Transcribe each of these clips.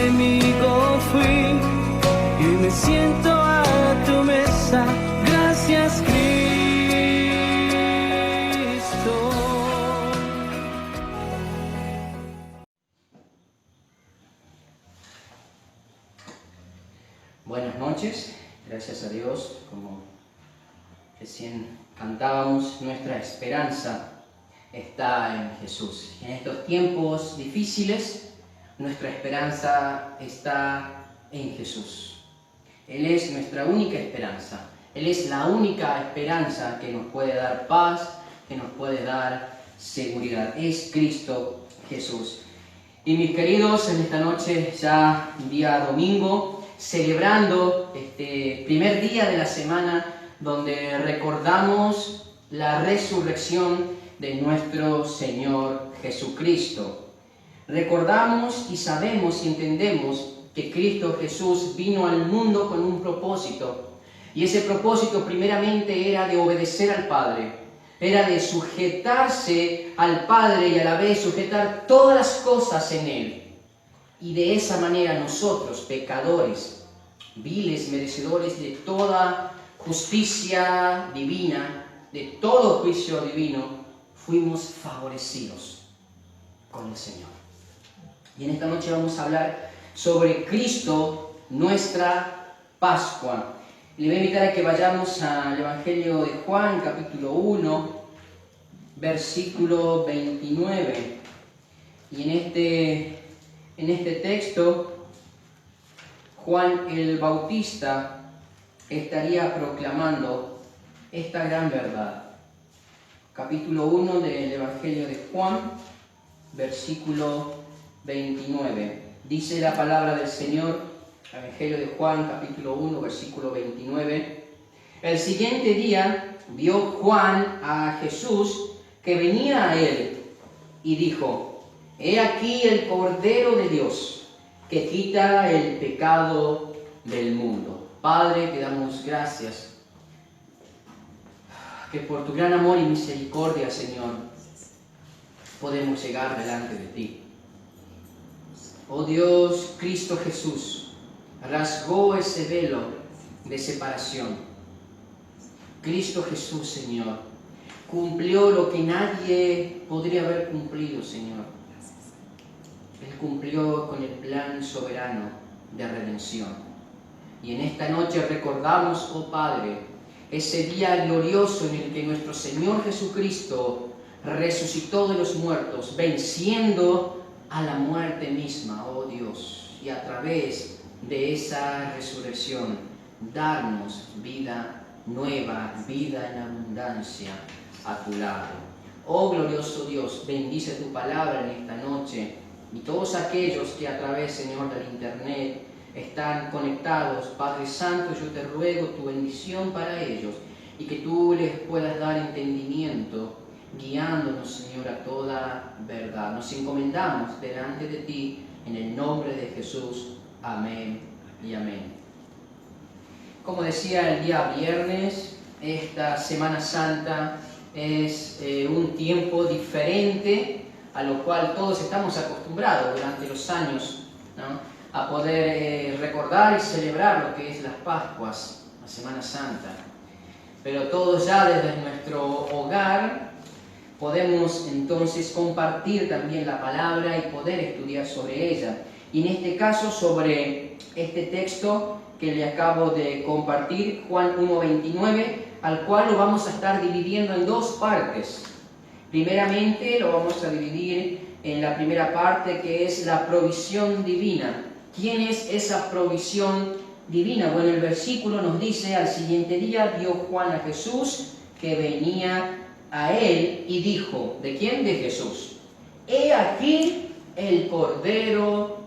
enemigo fui y me siento a tu mesa. Gracias, Cristo. Buenas noches, gracias a Dios, como recién cantábamos, nuestra esperanza está en Jesús. En estos tiempos difíciles, nuestra esperanza está en Jesús. Él es nuestra única esperanza. Él es la única esperanza que nos puede dar paz, que nos puede dar seguridad. Es Cristo Jesús. Y mis queridos, en esta noche, ya día domingo, celebrando este primer día de la semana donde recordamos la resurrección de nuestro Señor Jesucristo. Recordamos y sabemos y entendemos que Cristo Jesús vino al mundo con un propósito, y ese propósito primeramente era de obedecer al Padre, era de sujetarse al Padre y a la vez sujetar todas las cosas en Él. Y de esa manera nosotros, pecadores, viles, merecedores de toda justicia divina, de todo juicio divino, fuimos favorecidos con el Señor. Y en esta noche vamos a hablar sobre Cristo, nuestra Pascua. Le voy a invitar a que vayamos al Evangelio de Juan, capítulo 1, versículo 29. Y en este texto, Juan el Bautista estaría proclamando esta gran verdad. Capítulo 1 del Evangelio de Juan, versículo 29. Dice la palabra del Señor, Evangelio de Juan, capítulo 1, versículo 29. El siguiente día vio Juan a Jesús que venía a él y dijo: He aquí el Cordero de Dios que quita el pecado del mundo. Padre, te damos gracias que por tu gran amor y misericordia, Señor, podemos llegar delante de ti. Oh Dios, Cristo Jesús rasgó ese velo de separación. Cristo Jesús, Señor, cumplió lo que nadie podría haber cumplido, Señor. Él cumplió con el plan soberano de redención. Y en esta noche recordamos, oh Padre, ese día glorioso en el que nuestro Señor Jesucristo resucitó de los muertos, venciendo a la muerte misma, oh Dios, y a través de esa resurrección darnos vida nueva, vida en abundancia a tu lado. Oh glorioso Dios, bendice tu palabra en esta noche, y todos aquellos que a través, Señor, del internet están conectados, Padre Santo, yo te ruego tu bendición para ellos y que tú les puedas dar entendimiento, guiándonos, Señor, a toda verdad. Nos encomendamos delante de ti en el nombre de Jesús. Amén y amén. Como decía el día viernes, esta Semana Santa es un tiempo diferente a lo cual todos estamos acostumbrados durante los años, ¿no?, a poder recordar y celebrar lo que es las Pascuas, la Semana Santa. Pero todos ya desde nuestro hogar podemos entonces compartir también la palabra y poder estudiar sobre ella. Y en este caso sobre este texto que le acabo de compartir, Juan 1:29, al cual lo vamos a estar dividiendo en dos partes. Primeramente lo vamos a dividir en la primera parte, que es la provisión divina. ¿Quién es esa provisión divina? Bueno, el versículo nos dice: al siguiente día vio Juan a Jesús que venía a él y dijo, ¿de quién? De Jesús. He aquí el Cordero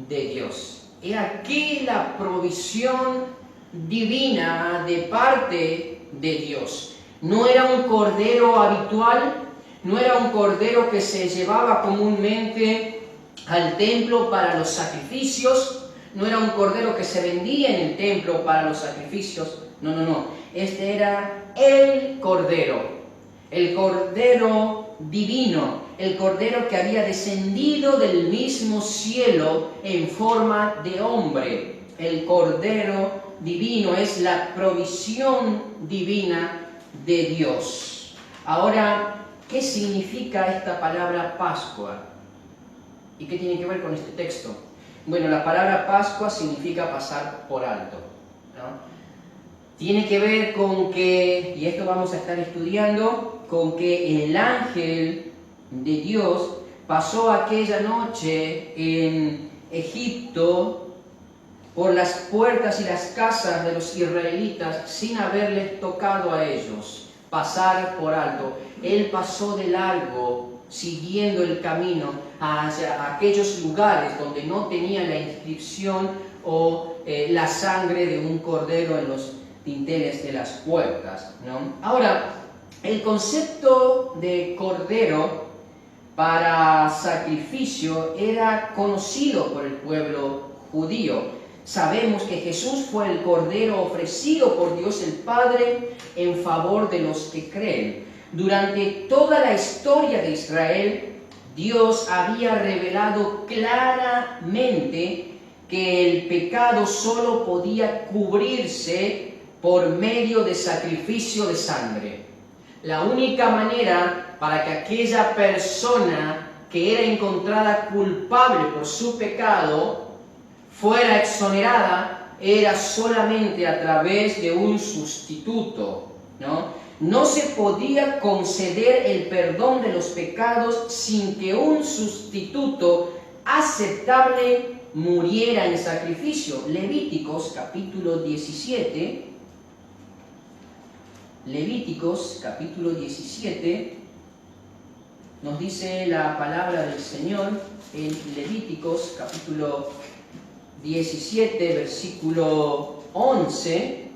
de Dios. He aquí la provisión divina de parte de Dios. No era un cordero habitual, no era un cordero que se llevaba comúnmente al templo para los sacrificios, no era un cordero que se vendía en el templo para los sacrificios, no. Este era el cordero divino, el Cordero que había descendido del mismo cielo en forma de hombre. El Cordero divino es la provisión divina de Dios. Ahora, ¿qué significa esta palabra Pascua? ¿Y qué tiene que ver con este texto? Bueno, la palabra Pascua significa pasar por alto, ¿no? Tiene que ver con que, y esto vamos a estar estudiando, con que el ángel de Dios pasó aquella noche en Egipto por las puertas y las casas de los israelitas sin haberles tocado a ellos, pasar por alto. Él pasó de largo, siguiendo el camino hacia aquellos lugares donde no tenía la inscripción o la sangre de un cordero en los dinteles de las puertas, ¿no? Ahora, el concepto de cordero para sacrificio era conocido por el pueblo judío. Sabemos que Jesús fue el cordero ofrecido por Dios el Padre en favor de los que creen. Durante toda la historia de Israel, Dios había revelado claramente que el pecado solo podía cubrirse por medio de sacrificio de sangre. La única manera para que aquella persona que era encontrada culpable por su pecado fuera exonerada era solamente a través de un sustituto, ¿no? No se podía conceder el perdón de los pecados sin que un sustituto aceptable muriera en sacrificio. Levíticos capítulo 17. Levíticos capítulo 17 nos dice la palabra del Señor en Levíticos capítulo 17 versículo 11: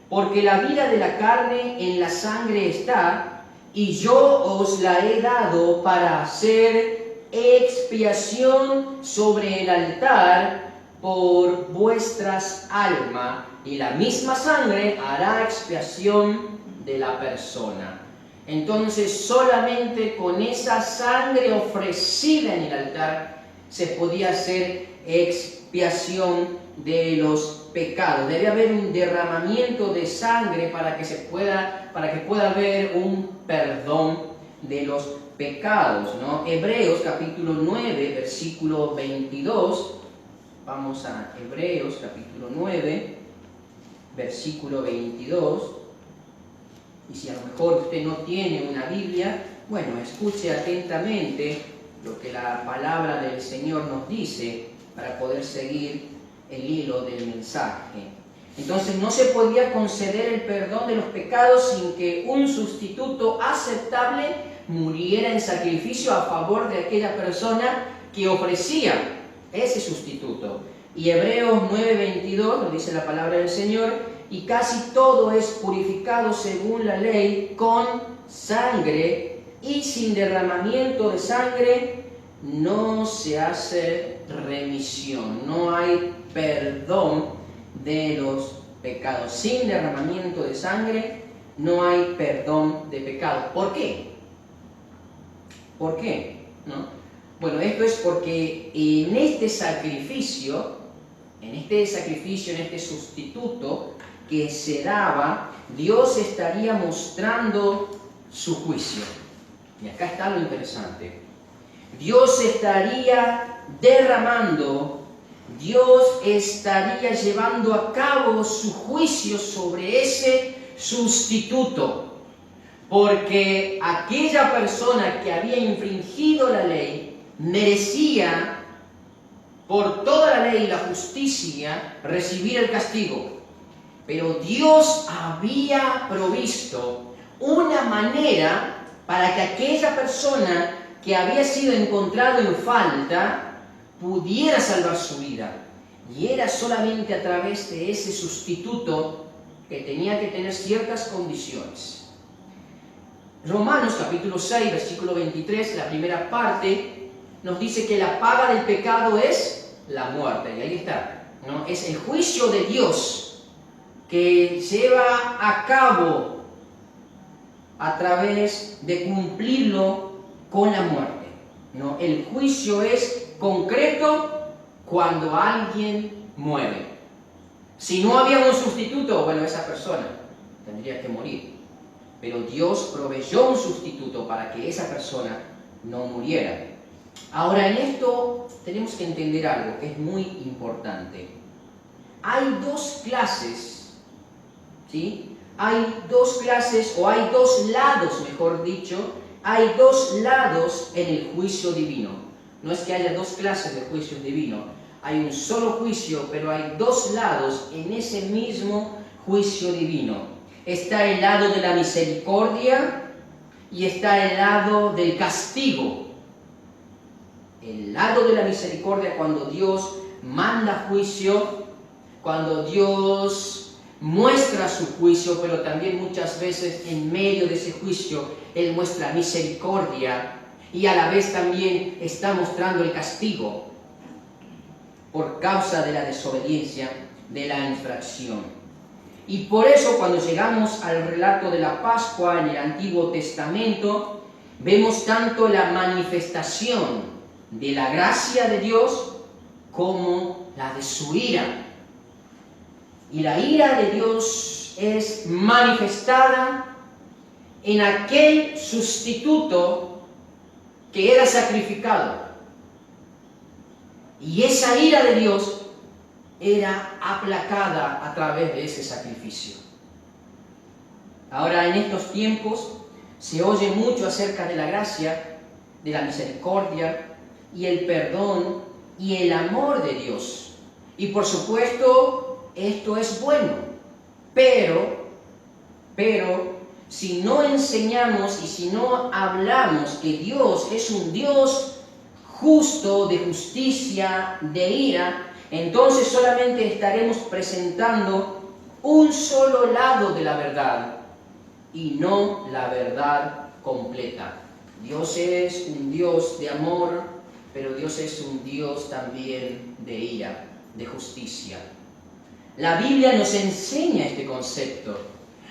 porque la vida de la carne en la sangre está, y yo os la he dado para hacer expiación sobre el altar por vuestras almas, y la misma sangre hará expiación de la persona. Entonces, solamente con esa sangre ofrecida en el altar se podía hacer expiación de los pecados. Debe haber un derramamiento de sangre para que pueda haber un perdón de los pecados, ¿no? Hebreos capítulo 9, versículo 22. Vamos a Hebreos capítulo 9, versículo 22. Y si a lo mejor usted no tiene una Biblia, bueno, escuche atentamente lo que la palabra del Señor nos dice para poder seguir el hilo del mensaje. Entonces, no se podía conceder el perdón de los pecados sin que un sustituto aceptable muriera en sacrificio a favor de aquella persona que ofrecía ese sustituto. Y Hebreos 9:22 nos dice la palabra del Señor: y casi todo es purificado según la ley con sangre, y sin derramamiento de sangre no se hace remisión, no hay perdón de los pecados. Sin derramamiento de sangre no hay perdón de pecados. ¿Por qué? ¿Por qué? ¿No? Bueno, esto es porque en este sacrificio, en este sustituto que se daba, Dios estaría mostrando su juicio. Y acá está lo interesante. Dios estaría derramando, Dios estaría llevando a cabo su juicio sobre ese sustituto. Porque aquella persona que había infringido la ley merecía, por toda la ley y la justicia, recibir el castigo. Pero Dios había provisto una manera para que aquella persona que había sido encontrado en falta pudiera salvar su vida. Y era solamente a través de ese sustituto que tenía que tener ciertas condiciones. Romanos capítulo 6, versículo 23, la primera parte, nos dice que la paga del pecado es la muerte. Y ahí está, ¿no? Es el juicio de Dios que lleva a cabo a través de cumplirlo con la muerte, ¿no? El juicio es concreto cuando alguien muere. Si no había un sustituto, bueno, esa persona tendría que morir. Pero Dios proveyó un sustituto para que esa persona no muriera. Ahora, en esto tenemos que entender algo que es muy importante. Hay dos clases, ¿sí? Hay dos clases, o hay dos lados, mejor dicho, hay dos lados en el juicio divino. No es que haya dos clases de juicio divino, hay un solo juicio, pero hay dos lados en ese mismo juicio divino. Está el lado de la misericordia y está el lado del castigo. El lado de la misericordia, cuando Dios manda juicio, cuando Dios muestra su juicio, pero también muchas veces en medio de ese juicio Él muestra misericordia y a la vez también está mostrando el castigo por causa de la desobediencia, de la infracción. Y por eso cuando llegamos al relato de la Pascua en el Antiguo Testamento, vemos tanto la manifestación de la gracia de Dios como la de su ira. Y la ira de Dios es manifestada en aquel sustituto que era sacrificado. Y esa ira de Dios era aplacada a través de ese sacrificio. Ahora, en estos tiempos se oye mucho acerca de la gracia, de la misericordia y el perdón y el amor de Dios. Y por supuesto, esto es bueno. Pero, si no enseñamos y si no hablamos que Dios es un Dios justo, de justicia, de ira, entonces solamente estaremos presentando un solo lado de la verdad y no la verdad completa. Dios es un Dios de amor, pero Dios es un Dios también de ira, de justicia. La Biblia nos enseña este concepto.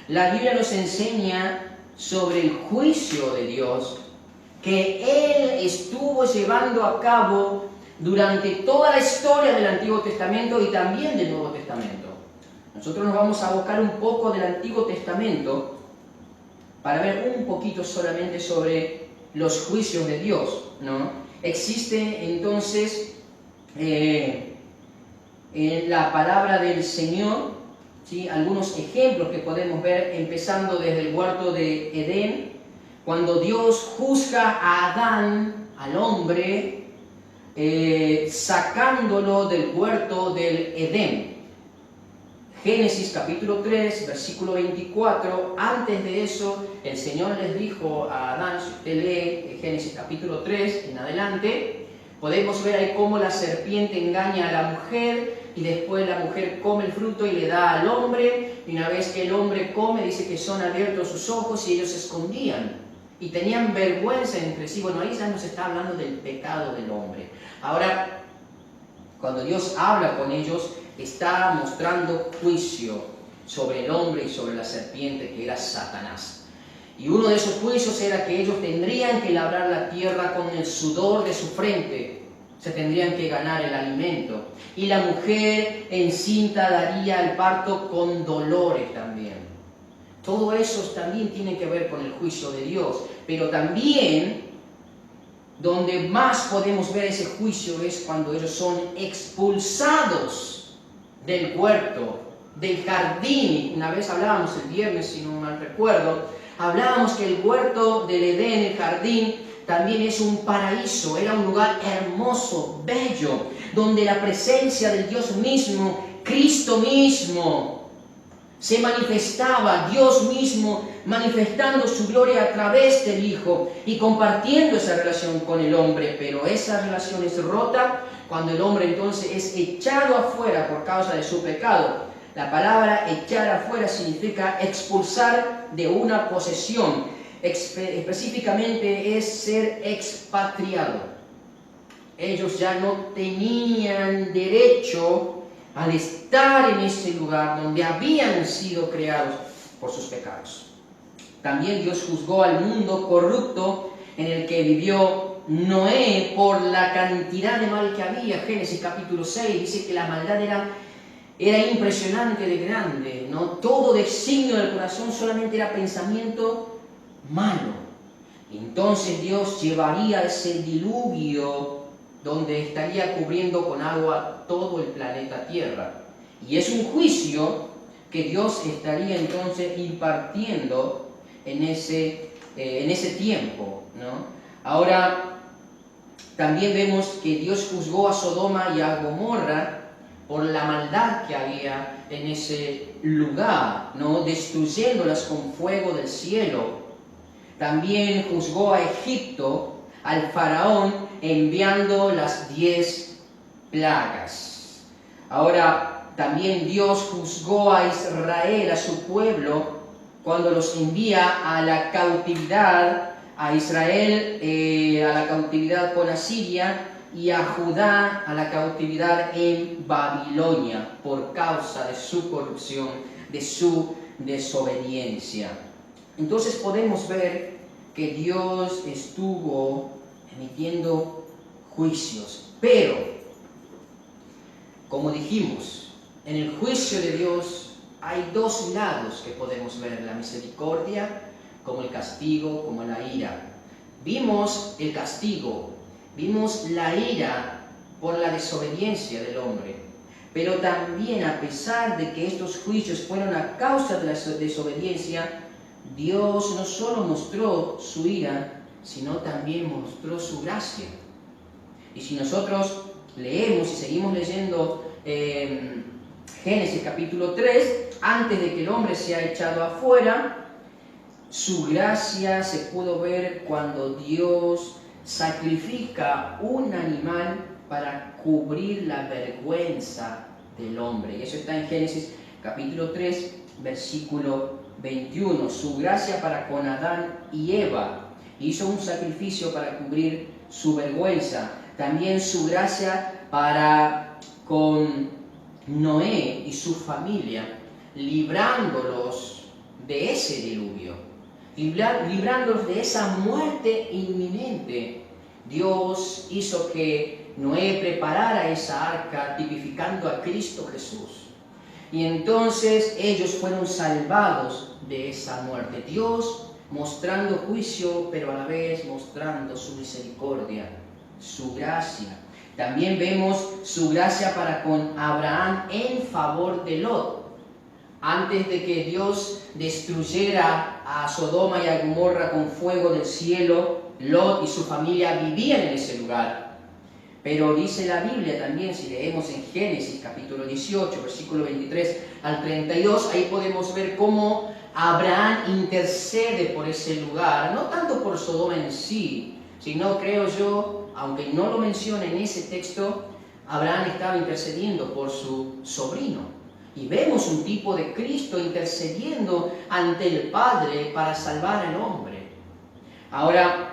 La Biblia nos enseña sobre el juicio de Dios que Él estuvo llevando a cabo durante toda la historia del Antiguo Testamento y también del Nuevo Testamento. Nosotros nos vamos a abocar un poco del Antiguo Testamento para ver un poquito solamente sobre los juicios de Dios, ¿no? Existe entonces en la palabra del Señor, ¿sí?, algunos ejemplos que podemos ver empezando desde el huerto de Edén, cuando Dios juzga a Adán, al hombre, sacándolo del huerto del Edén. Génesis capítulo 3, versículo 24, antes de eso el Señor les dijo a Adán, si usted lee Génesis capítulo 3 en adelante, podemos ver ahí cómo la serpiente engaña a la mujer y después la mujer come el fruto y le da al hombre, y una vez que el hombre come dice que son abiertos sus ojos y ellos se escondían y tenían vergüenza entre sí. Bueno, ahí ya nos está hablando del pecado del hombre. Ahora, cuando Dios habla con ellos, está mostrando juicio sobre el hombre y sobre la serpiente, que era Satanás. Y uno de esos juicios era que ellos tendrían que labrar la tierra con el sudor de su frente, se tendrían que ganar el alimento. Y la mujer encinta daría el parto con dolores también. Todo eso también tiene que ver con el juicio de Dios, pero también donde más podemos ver ese juicio es cuando ellos son expulsados del huerto, del jardín. Una vez hablábamos el viernes, si no mal recuerdo, hablábamos que el huerto del Edén, el jardín, también es un paraíso, era un lugar hermoso, bello, donde la presencia del Dios mismo, Cristo mismo, se manifestaba, Dios mismo manifestando su gloria a través del Hijo y compartiendo esa relación con el hombre. Pero esa relación es rota cuando el hombre entonces es echado afuera por causa de su pecado. La palabra echar afuera significa expulsar de una posesión. Específicamente es ser expatriado. Ellos ya no tenían derecho al estar en ese lugar donde habían sido creados por sus pecados. También Dios juzgó al mundo corrupto en el que vivió Noé por la cantidad de mal que había. Génesis capítulo 6 dice que la maldad era impresionante de grande, ¿no? Todo designio del corazón solamente era pensamiento malo. Entonces Dios llevaría ese diluvio donde estaría cubriendo con agua todo el planeta Tierra. Y es un juicio que Dios estaría entonces impartiendo en ese tiempo, ¿no? Ahora, también vemos que Dios juzgó a Sodoma y a Gomorra por la maldad que había en ese lugar, ¿no? Destruyéndolas con fuego del cielo. También juzgó a Egipto, al faraón, enviando las 10 plagas. Ahora, también Dios juzgó a Israel, a su pueblo, cuando los envía a la cautividad, a Israel a la cautividad con Asiria y a Judá a la cautividad en Babilonia por causa de su corrupción, de su desobediencia. Entonces podemos ver que Dios estuvo emitiendo juicios, pero, como dijimos, en el juicio de Dios hay dos lados que podemos ver: la misericordia como el castigo, como la ira. Vimos el castigo, vimos la ira por la desobediencia del hombre, pero también, a pesar de que estos juicios fueron a causa de la desobediencia, Dios no solo mostró su ira, sino también mostró su gracia. Y si nosotros leemos y seguimos leyendo Génesis capítulo 3, antes de que el hombre sea echado afuera, su gracia se pudo ver cuando Dios sacrifica un animal para cubrir la vergüenza del hombre. Y eso está en Génesis capítulo 3, versículo 21. Su gracia para con Adán y Eva. Hizo un sacrificio para cubrir su vergüenza. También su gracia para con Noé y su familia, librándolos de ese diluvio, librándolos de esa muerte inminente. Dios hizo que Noé preparara esa arca, tipificando a Cristo Jesús. Y entonces ellos fueron salvados de esa muerte. Dios mostrando juicio, pero a la vez mostrando su misericordia, su gracia. También vemos su gracia para con Abraham en favor de Lot. Antes de que Dios destruyera a Sodoma y a Gomorra con fuego del cielo, Lot y su familia vivían en ese lugar. Pero dice la Biblia también, si leemos en Génesis capítulo 18, versículo 23 al 32, ahí podemos ver cómo Abraham intercede por ese lugar, no tanto por Sodoma en sí, sino, creo yo, aunque no lo menciona en ese texto, Abraham estaba intercediendo por su sobrino. Y vemos un tipo de Cristo intercediendo ante el Padre para salvar al hombre. Ahora,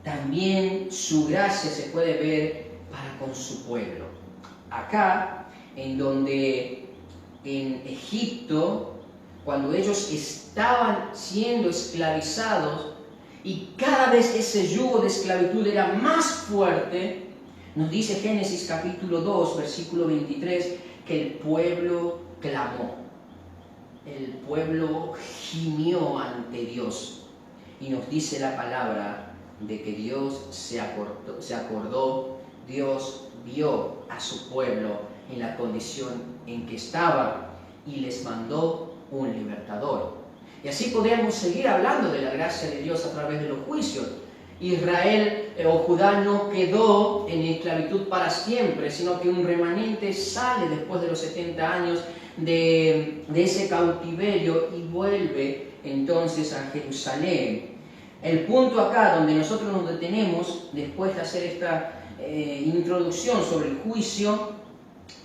también su gracia se puede ver para con su pueblo. Acá, en Egipto, cuando ellos estaban siendo esclavizados y cada vez ese yugo de esclavitud era más fuerte, nos dice Génesis capítulo 2, versículo 23, que el pueblo clamó, el pueblo gimió ante Dios. Y nos dice la palabra de que Dios se acordó, Dios vio a su pueblo en la condición en que estaba y les mandó un libertador. Y así podríamos seguir hablando de la gracia de Dios a través de los juicios. Israel o Judá no quedó en esclavitud para siempre, sino que un remanente sale después de los 70 años de ese cautiverio y vuelve entonces a Jerusalén. El punto acá donde nosotros nos detenemos, después de hacer esta introducción sobre el juicio,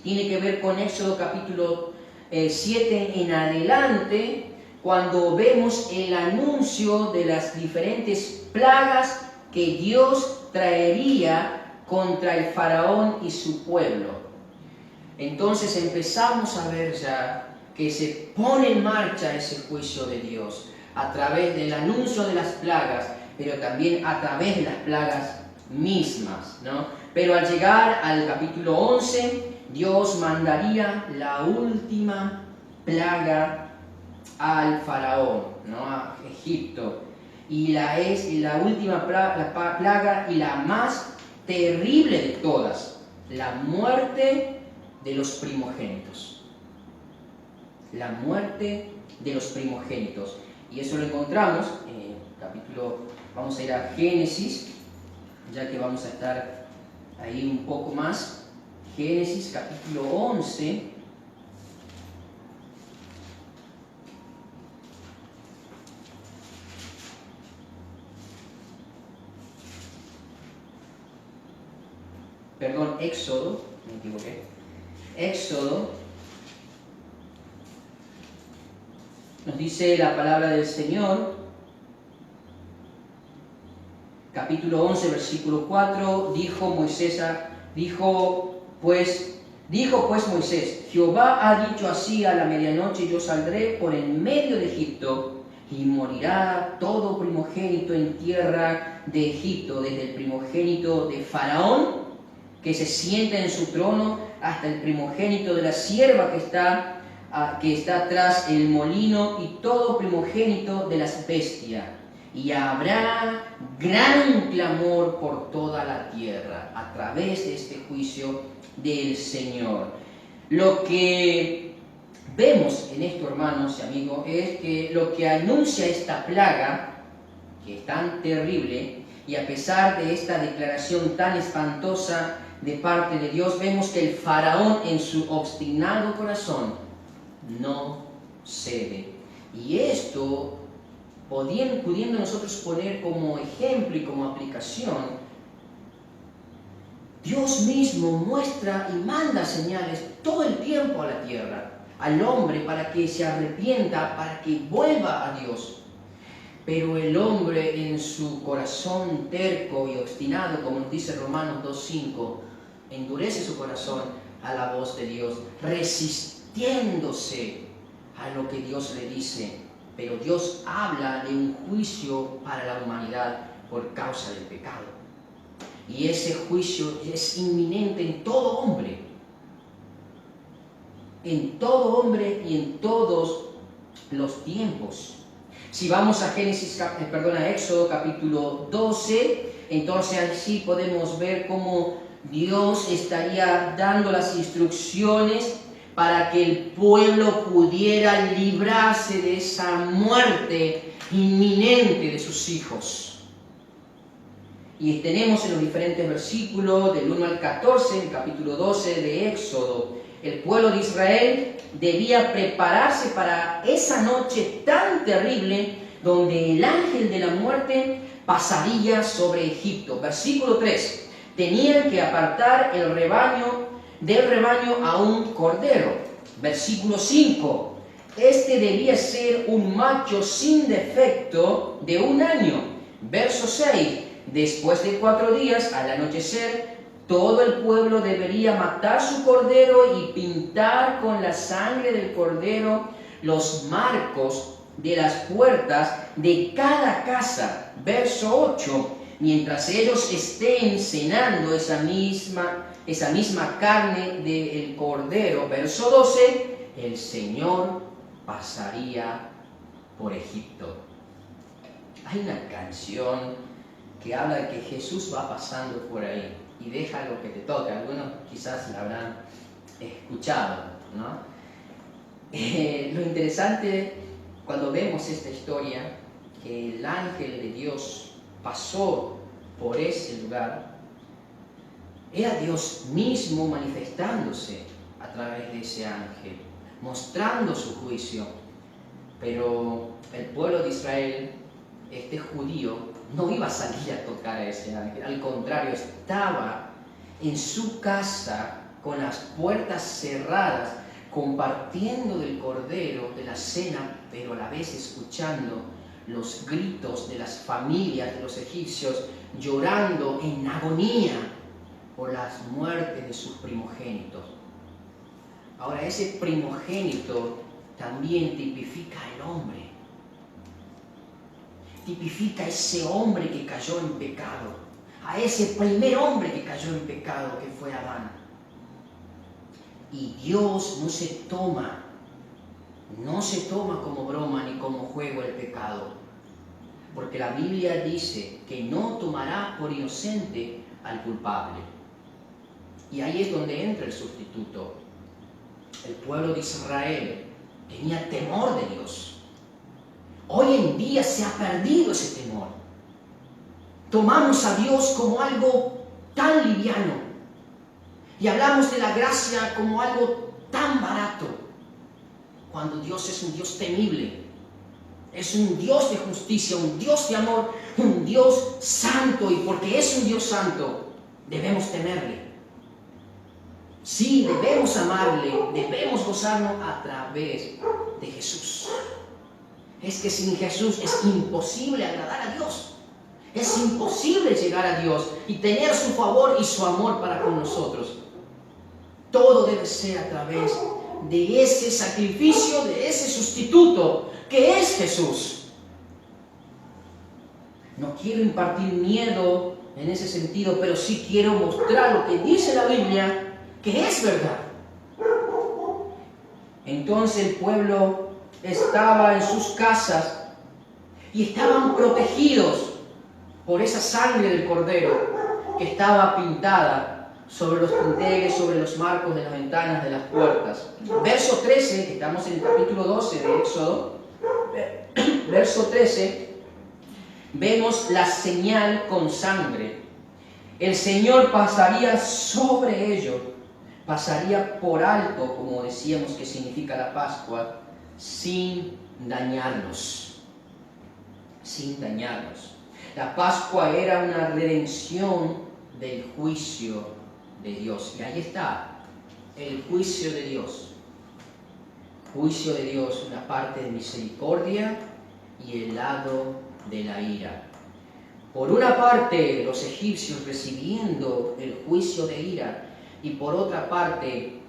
tiene que ver con Éxodo capítulo 7 en adelante, cuando vemos el anuncio de las diferentes plagas que Dios traería contra el faraón y su pueblo. Entonces empezamos a ver ya que se pone en marcha ese juicio de Dios a través del anuncio de las plagas, pero también a través de las plagas mismas, ¿no? Pero al llegar al capítulo 11, Dios mandaría la última plaga al faraón, ¿no? A Egipto. Y es la última plaga y la más terrible de todas, la muerte de los primogénitos. La muerte de los primogénitos. Y eso lo encontramos en el capítulo, vamos a ir a Génesis, ya que vamos a estar ahí un poco más. Génesis capítulo 11. Perdón, Éxodo, me equivoqué. Éxodo, nos dice la palabra del Señor, capítulo 11, versículo 4, dijo pues Moisés, Jehová ha dicho así, a la medianoche yo saldré por en medio de Egipto, y morirá todo primogénito en tierra de Egipto, desde el primogénito de Faraón, que se sienta en su trono, hasta el primogénito de la sierva que está tras el molino, y todo primogénito de las bestias. Y habrá gran clamor por toda la tierra a través de este juicio del Señor. Lo que vemos en esto, hermanos y amigos, es que lo que anuncia esta plaga, que es tan terrible, y a pesar de esta declaración tan espantosa de parte de Dios, vemos que el faraón en su obstinado corazón no cede. Y esto, pudiendo nosotros poner como ejemplo y como aplicación, Dios mismo muestra y manda señales todo el tiempo a la tierra, al hombre, para que se arrepienta, para que vuelva a Dios. Pero el hombre en su corazón terco y obstinado, como nos dice Romanos 2:5, endurece su corazón a la voz de Dios, resistiéndose a lo que Dios le dice. Pero Dios habla de un juicio para la humanidad por causa del pecado. Y ese juicio es inminente en todo hombre. En todo hombre y en todos los tiempos. Si vamos a Éxodo capítulo 12, entonces así podemos ver cómo Dios estaría dando las instrucciones para que el pueblo pudiera librarse de esa muerte inminente de sus hijos. Y tenemos en los diferentes versículos del 1 al 14, en el capítulo 12 de Éxodo, el pueblo de Israel debía prepararse para esa noche tan terrible donde el ángel de la muerte pasaría sobre Egipto. Versículo 3. Tenían que apartar del rebaño a un cordero. Versículo 5. Este debía ser un macho sin defecto de 1 año. Verso 6. Después de 4 días, al anochecer, todo el pueblo debería matar su cordero y pintar con la sangre del cordero los marcos de las puertas de cada casa. Verso 8. Mientras ellos estén cenando esa misma carne del cordero. Verso 12. El Señor pasaría por Egipto. Hay una canción que habla de que Jesús va pasando por ahí y deja lo que te toca. Algunos quizás la habrán escuchado, ¿no? Lo interesante cuando vemos esta historia, que el ángel de Dios pasó por ese lugar, era Dios mismo manifestándose a través de ese ángel, mostrando su juicio. Pero el pueblo de Israel, este judío, no iba a salir a tocar a ese ángel. Al contrario, estaba en su casa con las puertas cerradas, compartiendo del cordero, de la cena, pero a la vez escuchando los gritos de las familias de los egipcios, llorando en agonía por las muertes de sus primogénitos. Ahora, ese primogénito también tipifica al hombre. tipifica a ese hombre que cayó en pecado, a ese primer hombre que cayó en pecado, que fue Adán. Y Dios no se toma como broma ni como juego el pecado, porque la Biblia dice que no tomará por inocente al culpable. Y ahí es donde entra el sustituto. El pueblo de Israel tenía temor de Dios. Hoy en día se ha perdido ese temor. Tomamos a Dios como algo tan liviano y hablamos de la gracia como algo tan barato, cuando Dios es un Dios temible, es un Dios de justicia, un Dios de amor, un Dios santo, y porque es un Dios santo, debemos temerle. Sí, debemos amarle, debemos gozarnos a través de Jesús. Es que sin Jesús es imposible agradar a Dios. Es imposible llegar a Dios y tener su favor y su amor para con nosotros. Todo debe ser a través de ese sacrificio, de ese sustituto que es Jesús. No quiero impartir miedo en ese sentido, pero sí quiero mostrar lo que dice la Biblia, que es verdad. Entonces el pueblo estaba en sus casas y estaban protegidos por esa sangre del Cordero que estaba pintada sobre los dinteles, sobre los marcos de las ventanas de las puertas. Verso 13, estamos en el capítulo 12 de Éxodo, verso 13, vemos la señal con sangre. El Señor pasaría sobre ellos, pasaría por alto, como decíamos que significa la Pascua, sin dañarlos. Sin dañarlos. La Pascua era una redención del juicio de Dios. Y ahí está, el juicio de Dios. Juicio de Dios, una parte de misericordia y el lado de la ira. Por una parte, los egipcios recibiendo el juicio de ira, y por otra parte,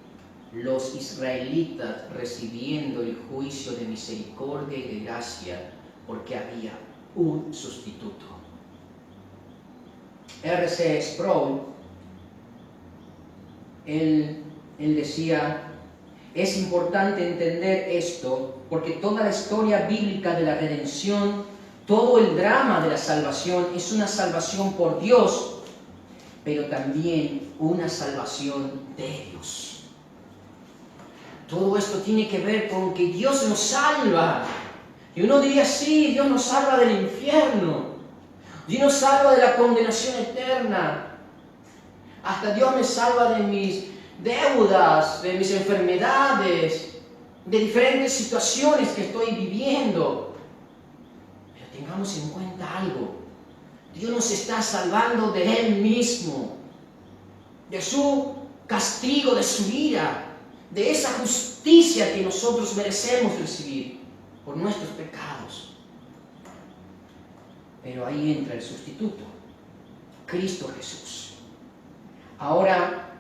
los israelitas recibiendo el juicio de misericordia y de gracia, porque había un sustituto. R.C. Sproul, él decía, es importante entender esto porque toda la historia bíblica de la redención, todo el drama de la salvación es una salvación por Dios, pero también una salvación de Dios. Todo esto tiene que ver con que Dios nos salva. Y uno diría, sí, Dios nos salva del infierno. Dios nos salva de la condenación eterna. Hasta Dios me salva de mis deudas, de mis enfermedades, de diferentes situaciones que estoy viviendo. Pero tengamos en cuenta algo. Dios nos está salvando de Él mismo, de su castigo, de su ira, de esa justicia que nosotros merecemos recibir por nuestros pecados. Pero ahí entra el sustituto, Cristo Jesús. Ahora,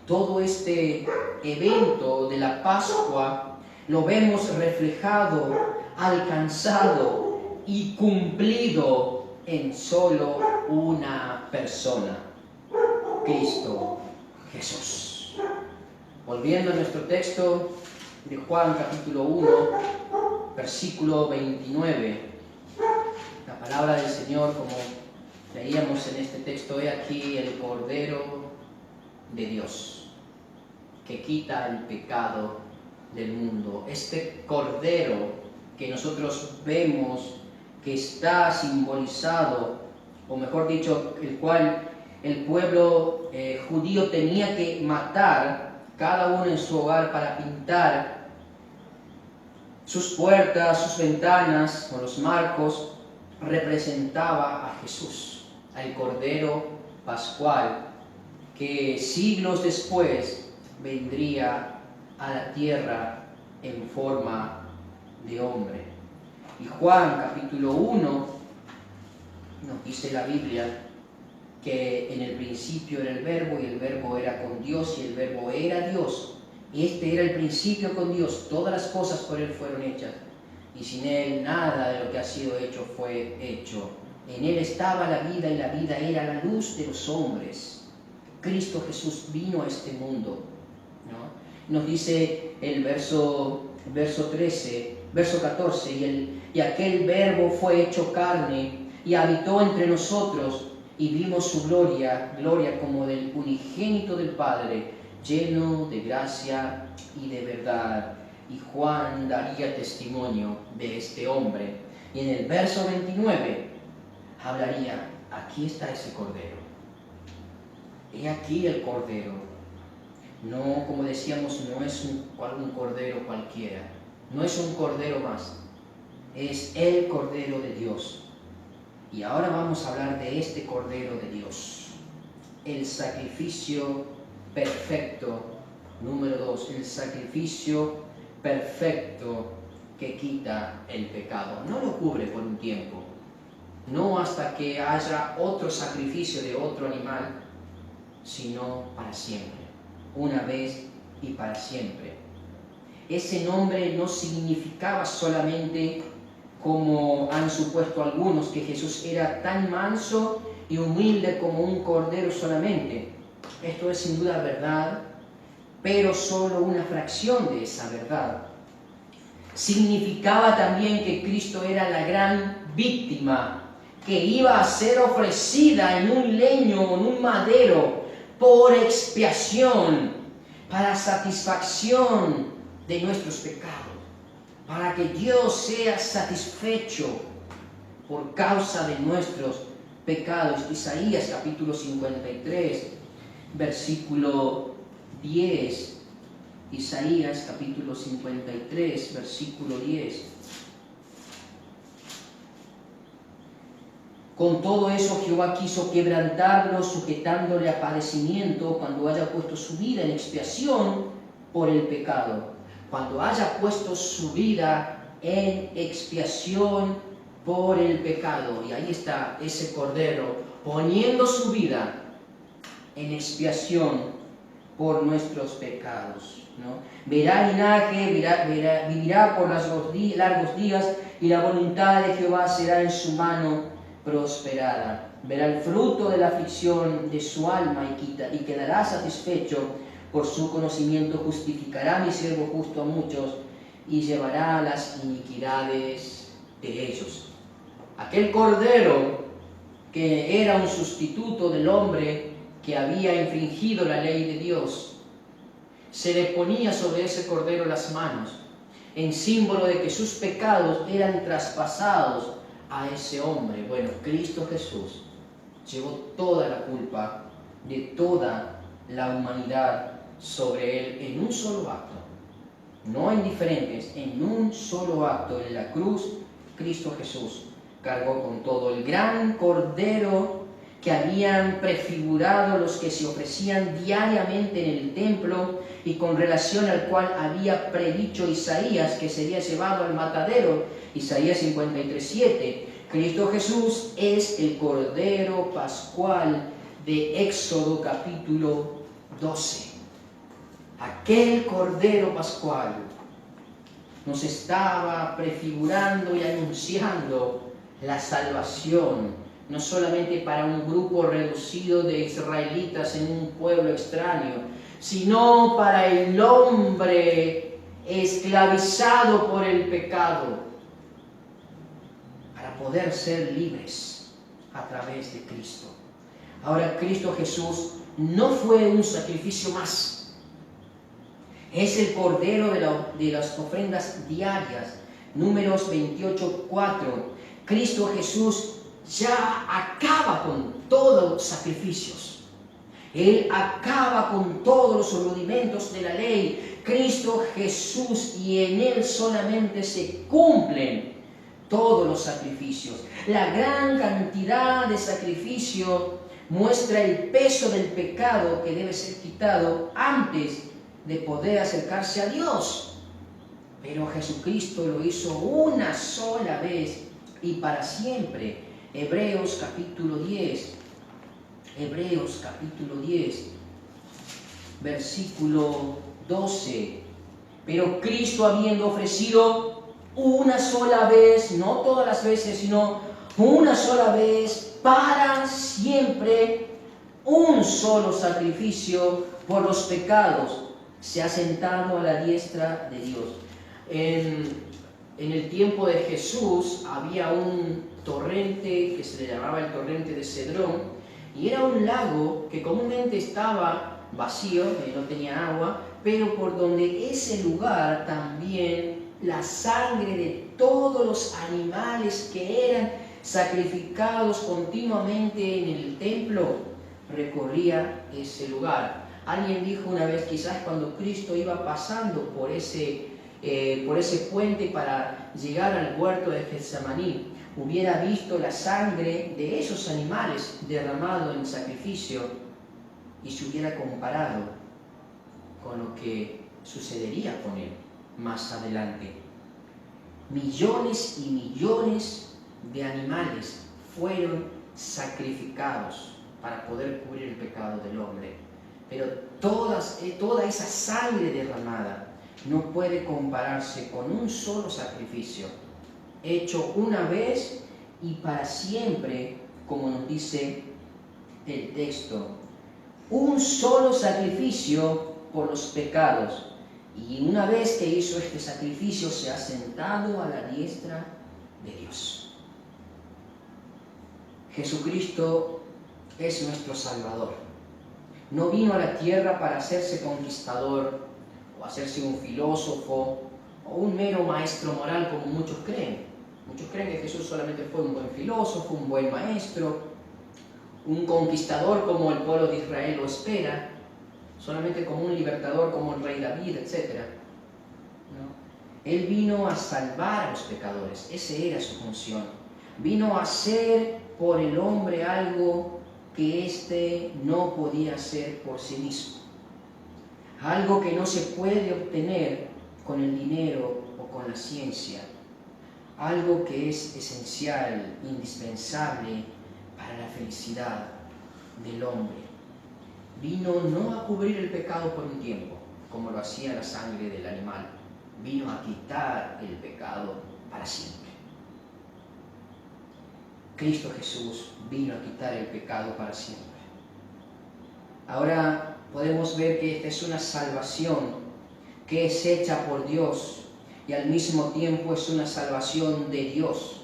todo este evento de la Pascua lo vemos reflejado, alcanzado y cumplido en solo una persona, Cristo Jesús. Volviendo a nuestro texto de Juan capítulo 1, versículo 29. La palabra del Señor, como leíamos en este texto, he aquí el Cordero de Dios, que quita el pecado del mundo. Este Cordero que nosotros vemos que está simbolizado, o mejor dicho, el cual el pueblo judío tenía que matar, cada uno en su hogar, para pintar sus puertas, sus ventanas o los marcos, representaba a Jesús, al Cordero Pascual, que siglos después vendría a la tierra en forma de hombre. Y Juan capítulo 1 nos dice la Biblia que en el principio era el Verbo, y el Verbo era con Dios, y el Verbo era Dios. Y este era el principio con Dios, todas las cosas por Él fueron hechas, y sin Él nada de lo que ha sido hecho fue hecho. En Él estaba la vida y la vida era la luz de los hombres. Cristo Jesús vino a este mundo, ¿no? Nos dice el verso 14, y aquel verbo fue hecho carne y habitó entre nosotros y vimos su gloria como del unigénito del Padre, lleno de gracia y de verdad. Y Juan daría testimonio de este hombre. Y en el verso 29 hablaría, aquí está ese cordero. He aquí el cordero. No, como decíamos, no es un cordero cualquiera. No es un cordero más. Es el cordero de Dios. Y ahora vamos a hablar de este cordero de Dios. El sacrificio perfecto. Número 2. El sacrificio perfecto que quita el pecado. No lo cubre por un tiempo. No hasta que haya otro sacrificio de otro animal, sino para siempre. Una vez y para siempre. Ese nombre no significaba solamente, como han supuesto algunos, que Jesús era tan manso y humilde como un cordero solamente. Esto es sin duda verdad, pero solo una fracción de esa verdad. Significaba también que Cristo era la gran víctima que iba a ser ofrecida en un leño o en un madero por expiación, para satisfacción de nuestros pecados, para que Dios sea satisfecho por causa de nuestros pecados. Isaías capítulo 53, versículo 10. Isaías capítulo 53, versículo 10. Con todo eso Jehová quiso quebrantarlo, sujetándole a padecimiento cuando haya puesto su vida en expiación por el pecado. Cuando haya puesto su vida en expiación por el pecado. Y ahí está ese cordero poniendo su vida en expiación por nuestros pecados, ¿no? Verá linaje, vivirá por largos días, y la voluntad de Jehová será en su mano prosperada. Verá el fruto de la aflicción de su alma y quedará satisfecho. Por su conocimiento justificará mi siervo justo a muchos y llevará las iniquidades de ellos. Aquel cordero que era un sustituto del hombre que había infringido la ley de Dios, se le ponía sobre ese cordero las manos, en símbolo de que sus pecados eran traspasados a ese hombre. Bueno, Cristo Jesús llevó toda la culpa de toda la humanidad sobre él en un solo acto, no en diferentes, en un solo acto. En la cruz, Cristo Jesús cargó con todo. El gran cordero que habían prefigurado los que se ofrecían diariamente en el templo y con relación al cual había predicho Isaías que sería llevado al matadero, Isaías 53:7. Cristo Jesús es el cordero pascual de Éxodo capítulo 12. Aquel cordero pascual nos estaba prefigurando y anunciando la salvación, no solamente para un grupo reducido de israelitas en un pueblo extraño, sino para el hombre esclavizado por el pecado, para poder ser libres a través de Cristo. Ahora, Cristo Jesús no fue un sacrificio más. Es el cordero de las ofrendas diarias. Números 28:4. Cristo Jesús ya acaba con todos los sacrificios. Él acaba con todos los rudimentos de la ley. Cristo Jesús, y en Él solamente se cumplen todos los sacrificios. La gran cantidad de sacrificio muestra el peso del pecado que debe ser quitado antes de poder acercarse a Dios. Pero Jesucristo lo hizo una sola vez y para siempre. Hebreos capítulo 10. Hebreos capítulo 10, versículo 12. Pero Cristo, habiendo ofrecido una sola vez, no todas las veces, sino una sola vez, para siempre, un solo sacrificio por los pecados, se ha sentado a la diestra de Dios. En el tiempo de Jesús había un torrente que se le llamaba el torrente de Cedrón, y era un lago que comúnmente estaba vacío, no tenía agua, pero por donde ese lugar también la sangre de todos los animales que eran sacrificados continuamente en el templo recorría ese lugar. Alguien dijo una vez, quizás cuando Cristo iba pasando por ese puente para llegar al huerto de Getsemaní, hubiera visto la sangre de esos animales derramado en sacrificio y se hubiera comparado con lo que sucedería con él más adelante. Millones y millones de animales fueron sacrificados para poder cubrir el pecado del hombre, pero toda esa sangre derramada no puede compararse con un solo sacrificio hecho una vez y para siempre, como nos dice el texto. Un solo sacrificio por los pecados. Y una vez que hizo este sacrificio, se ha sentado a la diestra de Dios. Jesucristo es nuestro Salvador. No vino a la tierra para hacerse conquistador o hacerse un filósofo o un mero maestro moral como muchos creen. Muchos creen que Jesús solamente fue un buen filósofo, un buen maestro, un conquistador como el pueblo de Israel lo espera, solamente como un libertador como el rey David, etc. ¿No? Él vino a salvar a los pecadores, esa era su función. Vino a hacer por el hombre algo que éste no podía hacer por sí mismo. Algo que no se puede obtener con el dinero o con la ciencia. Algo que es esencial, indispensable para la felicidad del hombre. Vino no a cubrir el pecado por un tiempo, como lo hacía la sangre del animal. Vino a quitar el pecado para siempre. Cristo Jesús vino a quitar el pecado para siempre. Ahora podemos ver que esta es una salvación que es hecha por Dios y al mismo tiempo es una salvación de Dios.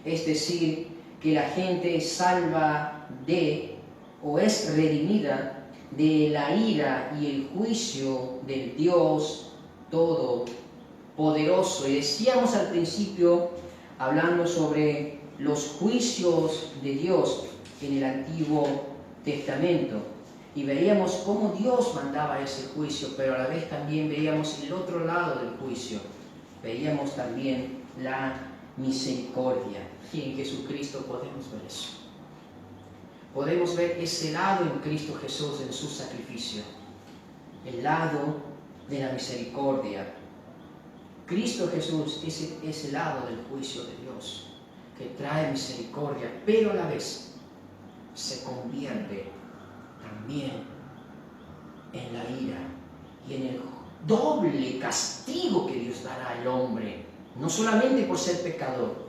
Es decir, que la gente es salva de o es redimida de la ira y el juicio del Dios Todopoderoso. Y decíamos al principio, hablando sobre los juicios de Dios en el Antiguo Testamento, y veíamos cómo Dios mandaba ese juicio, pero a la vez también veíamos el otro lado del juicio. Veíamos también la misericordia. Y en Jesucristo podemos ver eso. Podemos ver ese lado en Cristo Jesús, en su sacrificio. El lado de la misericordia. Cristo Jesús es el lado del juicio de Dios, que trae misericordia, pero a la vez se convierte también en la ira y en el doble castigo que Dios dará al hombre, no solamente por ser pecador,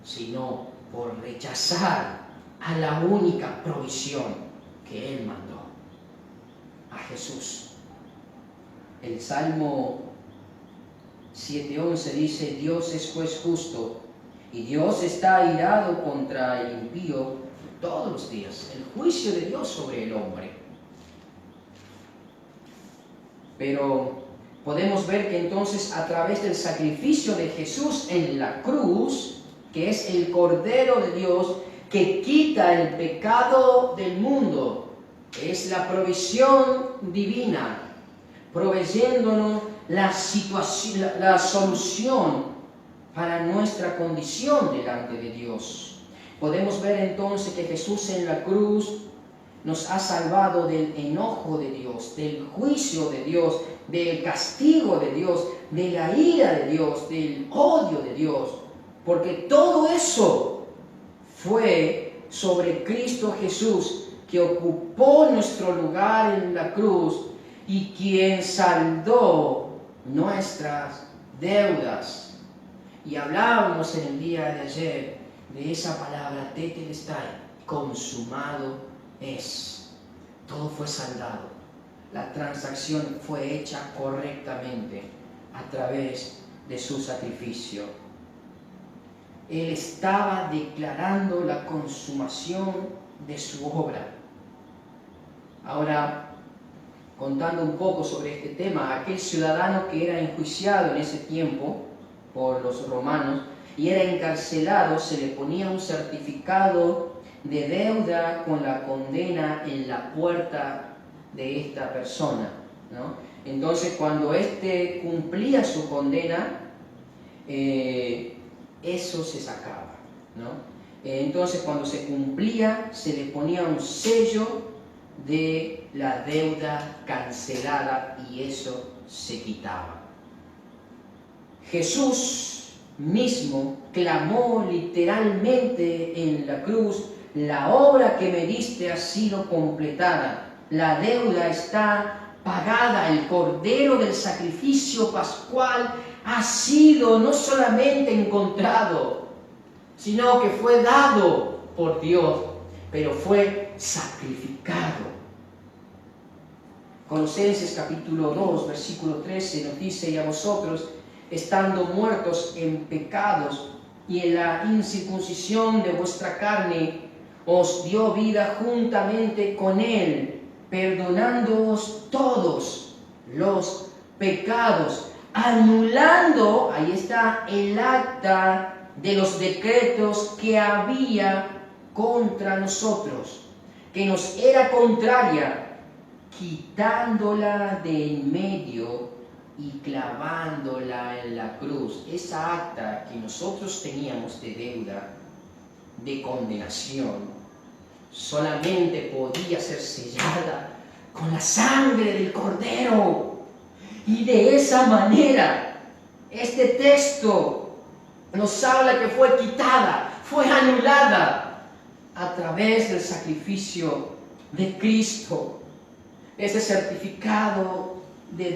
sino por rechazar a la única provisión que Él mandó, a Jesús. El Salmo 7:11 dice: Dios es juez justo y Dios está airado contra el impío todos los días. El juicio de Dios sobre el hombre. Pero podemos ver que entonces a través del sacrificio de Jesús en la cruz, que es el Cordero de Dios que quita el pecado del mundo, es la provisión divina, proveyéndonos la solución para nuestra condición delante de Dios. Podemos ver entonces que Jesús en la cruz nos ha salvado del enojo de Dios, del juicio de Dios, del castigo de Dios, de la ira de Dios, del odio de Dios, porque todo eso fue sobre Cristo Jesús, que ocupó nuestro lugar en la cruz y quien saldó nuestras deudas Y hablábamos en el día de ayer de esa palabra tetelestai, consumado es. Todo fue saldado. La transacción fue hecha correctamente a través de su sacrificio. Él estaba declarando la consumación de su obra. Ahora, contando un poco sobre este tema, aquel ciudadano que era enjuiciado en ese tiempo por los romanos y era encarcelado, se le ponía un certificado de deuda con la condena en la puerta de esta persona, ¿no? Entonces, cuando éste cumplía su condena, eso se sacaba, ¿no? Entonces, cuando se cumplía, se le ponía un sello de la deuda cancelada y eso se quitaba. Jesús mismo clamó literalmente en la cruz: la obra que me diste ha sido completada, la deuda está pagada, el cordero del sacrificio pascual ha sido no solamente encontrado, sino que fue dado por Dios, pero fue sacrificado. Colosenses capítulo 2, versículo 13 nos dice: y a vosotros, estando muertos en pecados y en la incircuncisión de vuestra carne, os dio vida juntamente con Él, perdonándoos todos los pecados, anulando, ahí está, el acta de los decretos que había contra nosotros, que nos era contraria, quitándola de en medio y clavándola en la cruz. Esa acta que nosotros teníamos de deuda, de condenación, solamente podía ser sellada con la sangre del Cordero. Y de esa manera, este texto nos habla que fue quitada, fue anulada a través del sacrificio de Cristo. Ese certificado de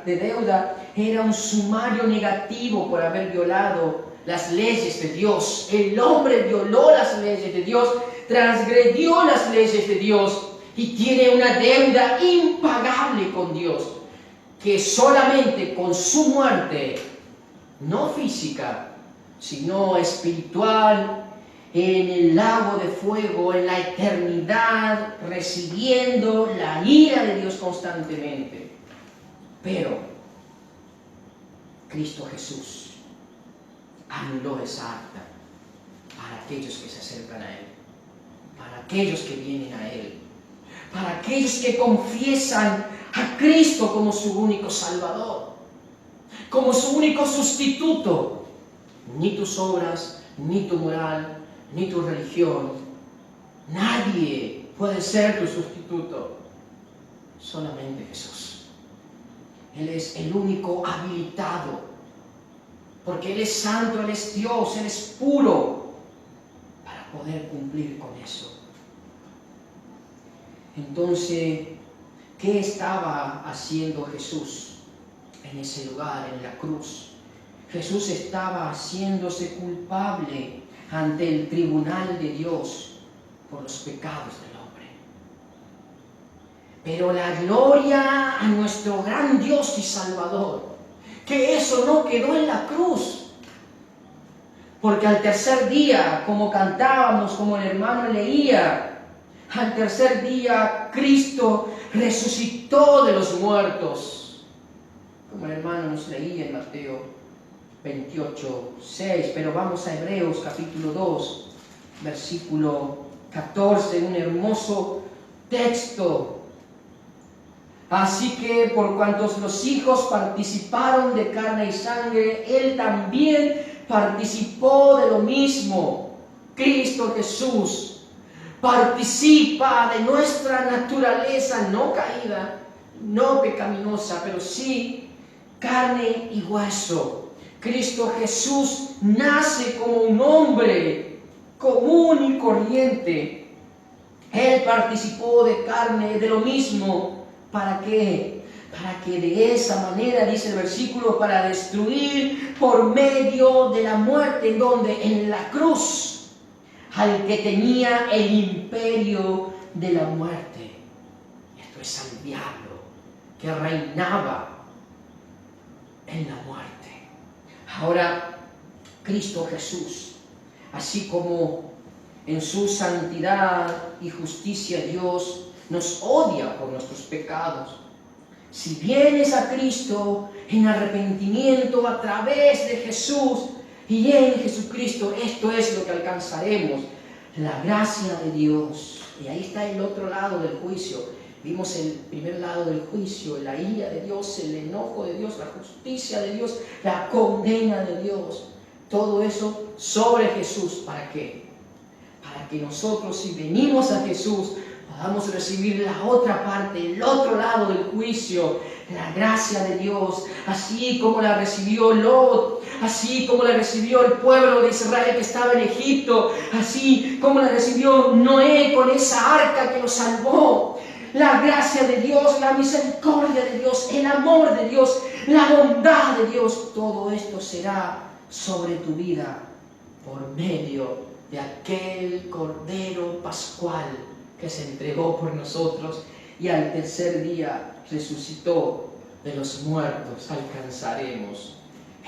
deuda era un sumario negativo por haber violado las leyes de Dios. El hombre violó las leyes de Dios, transgredió las leyes de Dios y tiene una deuda impagable con Dios, que solamente con su muerte, no física, sino espiritual, en el lago de fuego, en la eternidad, recibiendo la ira de Dios constantemente. Pero Cristo Jesús anuló esa acta para aquellos que se acercan a Él, para aquellos que vienen a Él, para aquellos que confiesan a Cristo como su único Salvador, como su único sustituto. Ni tus obras, ni tu moral, ni tu religión, nadie puede ser tu sustituto, solamente Jesús. Él es el único habilitado, porque Él es santo, Él es Dios, Él es puro, para poder cumplir con eso. Entonces, ¿qué estaba haciendo Jesús en ese lugar, en la cruz? Jesús estaba haciéndose culpable ante el tribunal de Dios por los pecados del hombre. Pero la gloria a nuestro gran Dios y Salvador, que eso no quedó en la cruz, porque al tercer día, como cantábamos, como el hermano leía, al tercer día Cristo resucitó de los muertos, como el hermano nos leía en Mateo 28:6, pero vamos a Hebreos capítulo 2, versículo 14, un hermoso texto. Así que por cuantos los hijos participaron de carne y sangre, Él también participó de lo mismo. Cristo Jesús participa de nuestra naturaleza no caída, no pecaminosa, pero sí carne y hueso. Cristo Jesús nace como un hombre común y corriente. Él participó de carne, de lo mismo. ¿Para qué? para que de esa manera, dice el versículo, para destruir por medio de la muerte, en donde en la cruz, al que tenía el imperio de la muerte. Esto es al diablo que reinaba en la muerte. Ahora, Cristo Jesús, así como en su santidad y justicia Dios nos odia por nuestros pecados, si vienes a Cristo en arrepentimiento a través de Jesús y en Jesucristo, esto es lo que alcanzaremos, la gracia de Dios. Y ahí está el otro lado del juicio. Vimos el primer lado del juicio, la ira de Dios, el enojo de Dios, la justicia de Dios, la condena de Dios. Todo eso sobre Jesús. ¿Para qué? Para que nosotros, si venimos a Jesús, podamos recibir la otra parte, el otro lado del juicio, la gracia de Dios, así como la recibió Lot, así como la recibió el pueblo de Israel que estaba en Egipto, así como la recibió Noé con esa arca que lo salvó. La gracia de Dios, la misericordia de Dios, el amor de Dios, la bondad de Dios, todo esto será sobre tu vida por medio de aquel Cordero Pascual que se entregó por nosotros y al tercer día resucitó de los muertos. Alcanzaremos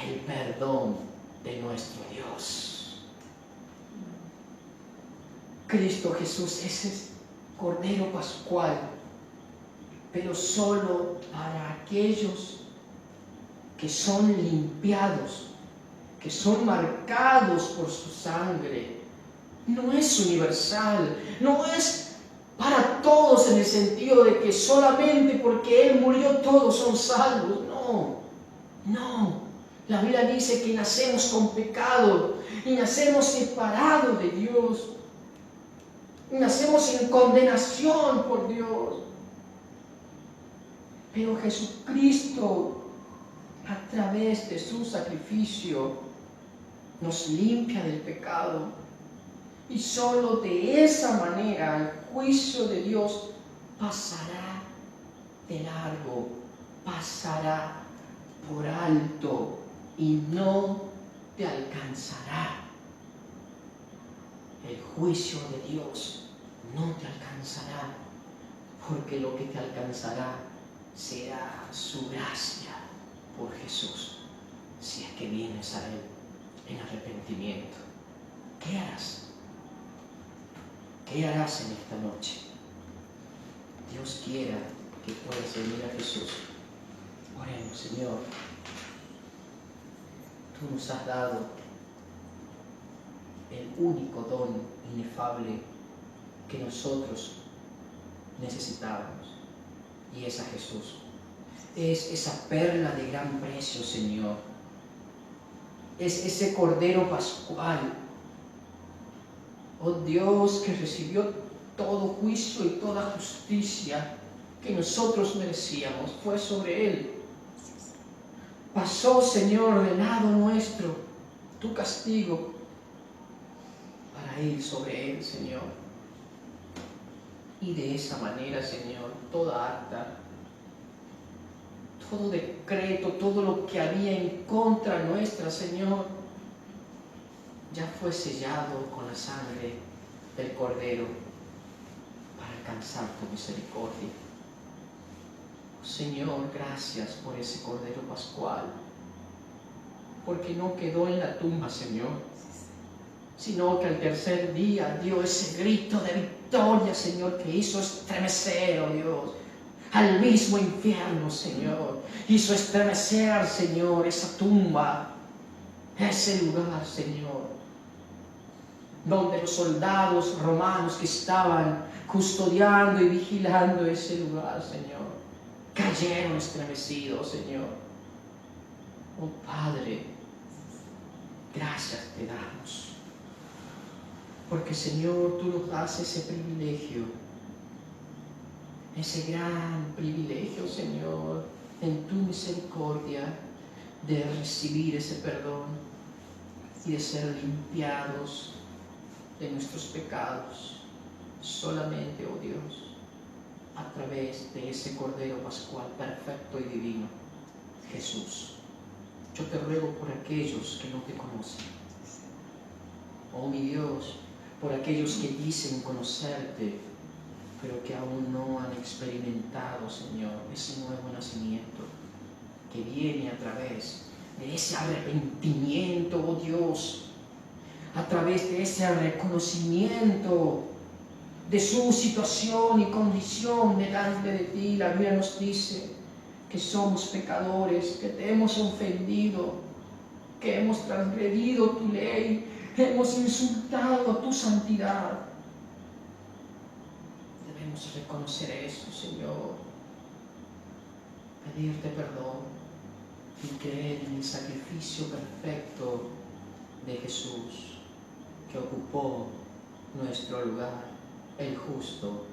el perdón de nuestro Dios. Cristo Jesús es el Cordero Pascual, pero solo para aquellos que son limpiados, que son marcados por su sangre. No es universal, no es para todos en el sentido de que solamente porque Él murió todos son salvos. No. La Biblia dice que nacemos con pecado y nacemos separados de Dios. Nacemos en condenación por Dios. Pero Jesucristo, a través de su sacrificio, nos limpia del pecado. Y solo de esa manera el juicio de Dios pasará de largo, pasará por alto y no te alcanzará. El juicio de Dios no te alcanzará, porque lo que te alcanzará será su gracia por Jesús, si es que vienes a Él en arrepentimiento. ¿Qué harás? ¿Qué harás en esta noche? Dios quiera que puedas venir a Jesús. Oremos, Señor. Tú nos has dado el único don inefable que nosotros necesitábamos, y es a Jesús. Es esa perla de gran precio, Señor. Es ese Cordero Pascual, oh Dios, que recibió todo juicio y toda justicia que nosotros merecíamos. Fue sobre Él. Pasó, Señor, del lado nuestro tu castigo para ir sobre Él, Señor. Y de esa manera, Señor, toda acta, todo decreto, todo lo que había en contra nuestra, Señor, ya fue sellado con la sangre del Cordero para alcanzar tu misericordia. Oh, Señor, gracias por ese Cordero Pascual, porque no quedó en la tumba, Señor, sino que al tercer día dio ese grito de victoria, Señor, que hizo estremecer, oh Dios, al mismo infierno, Señor. Hizo estremecer, Señor, esa tumba, ese lugar, Señor, donde los soldados romanos que estaban custodiando y vigilando ese lugar, Señor, cayeron estremecidos, Señor. Oh Padre, gracias te damos, porque, Señor, tú nos das ese privilegio, ese gran privilegio, Señor, en tu misericordia, de recibir ese perdón y de ser limpiados de nuestros pecados. Solamente, oh Dios, a través de ese Cordero Pascual perfecto y divino, Jesús. Yo te ruego por aquellos que no te conocen. Oh mi Dios, por aquellos que dicen conocerte, pero que aún no han experimentado, Señor, ese nuevo nacimiento que viene a través de ese arrepentimiento, oh Dios, a través de ese reconocimiento de su situación y condición delante de ti. La Biblia nos dice que somos pecadores, que te hemos ofendido, que hemos transgredido tu ley, hemos insultado tu santidad. Debemos reconocer eso, Señor, pedirte perdón y creer en el sacrificio perfecto de Jesús, que ocupó nuestro lugar, el justo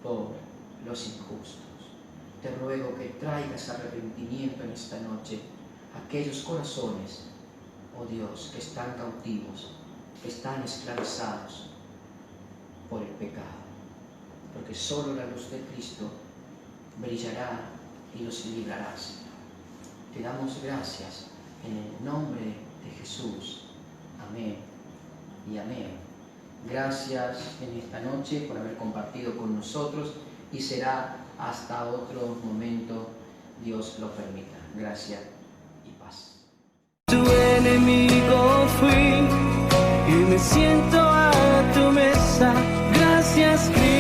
por los injustos. Te ruego que traigas arrepentimiento en esta noche a aquellos corazones, oh Dios, que están cautivos, que están esclavizados por el pecado, porque solo la luz de Cristo brillará y los librará, Señor. Te damos gracias en el nombre de Jesús. Amén y amén. Gracias en esta noche por haber compartido con nosotros y será hasta otro momento, Dios lo permita. Gracias y paz. Tu enemigo fui y me siento a tu mesa. Gracias, Cristo.